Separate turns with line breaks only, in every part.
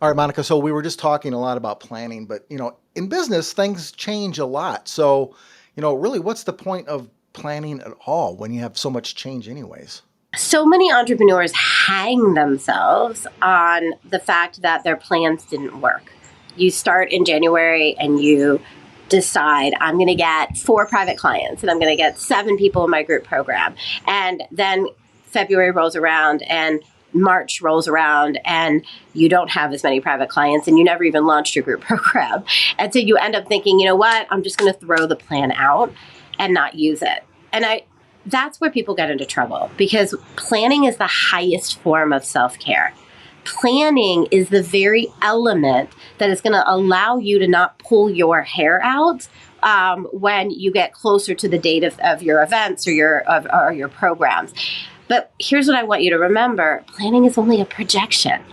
All right, Monica. So we were just talking a lot about planning, but in business, things change a lot. So, really, what's the point of planning at all when you have so much change anyways?
So many entrepreneurs hang themselves on the fact that their plans didn't work. You start in January and you decide, I'm going to get 4 private clients and I'm going to get 7 people in my group program. And then February rolls around and March rolls around and you don't have as many private clients and you never even launched your group program. And so you end up thinking, you know what, I'm just going to throw the plan out and not use it. And that's where people get into trouble, because planning is the highest form of self-care. Planning is the very element that is going to allow you to not pull your hair out when you get closer to the date of your events or your programs. But here's what I want you to remember. Planning is only a projection.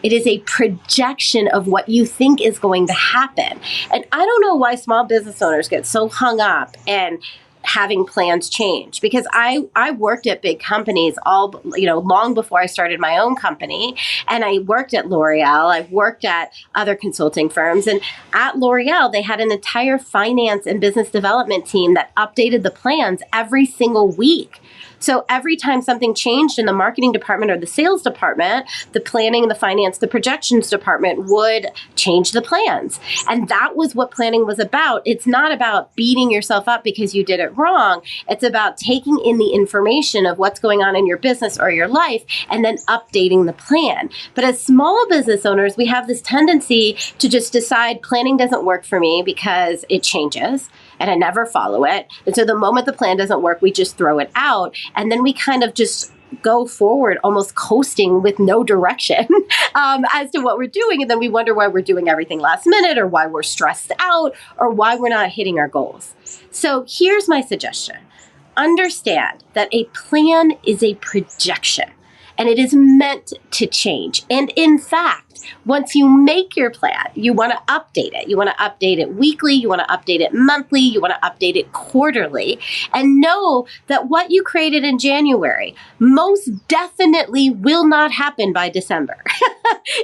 It is a projection of what you think is going to happen. And I don't know why small business owners get so hung up and having plans change, because I worked at big companies long before I started my own company. And I worked at L'Oreal. I've worked at other consulting firms. And at L'Oreal, they had an entire finance and business development team that updated the plans every single week. So every time something changed in the marketing department or the sales department, the planning, the finance, the projections department would change the plans. And that was what planning was about. It's not about beating yourself up because you did it wrong. It's about taking in the information of what's going on in your business or your life and then updating the plan. But as small business owners, we have this tendency to just decide planning doesn't work for me because it changes and I never follow it. And so the moment the plan doesn't work, we just throw it out. And then we kind of just go forward almost coasting with no direction as to what we're doing. And then we wonder why we're doing everything last minute, or why we're stressed out, or why we're not hitting our goals. So here's my suggestion. Understand that a plan is a projection, and it is meant to change. And in fact, once you make your plan, you want to update it. You want to update it weekly. You want to update it monthly. You want to update it quarterly. And know that what you created in January most definitely will not happen by December.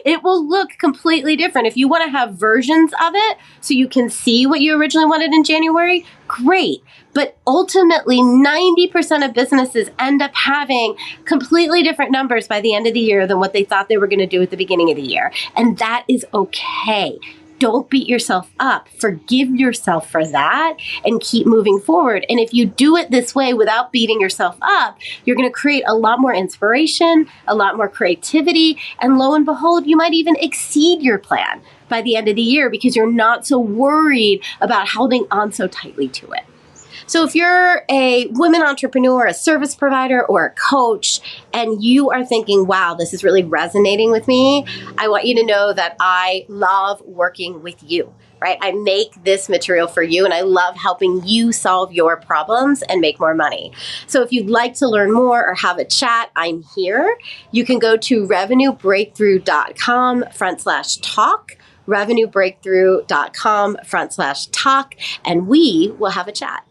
It will look completely different. If you want to have versions of it so you can see what you originally wanted in January, great. But ultimately, 90% of businesses end up having completely different numbers by the end of the year than what they thought they were going to do at the beginning of the year. And that is okay. Don't beat yourself up. Forgive yourself for that and keep moving forward. And if you do it this way without beating yourself up, you're going to create a lot more inspiration, a lot more creativity, and lo and behold, you might even exceed your plan by the end of the year because you're not so worried about holding on so tightly to it. So if you're a women entrepreneur, a service provider, or a coach, and you are thinking, wow, this is really resonating with me, I want you to know that I love working with you, right? I make this material for you, and I love helping you solve your problems and make more money. So if you'd like to learn more or have a chat, I'm here. You can go to revenuebreakthrough.com/talk, revenuebreakthrough.com/talk, and we will have a chat.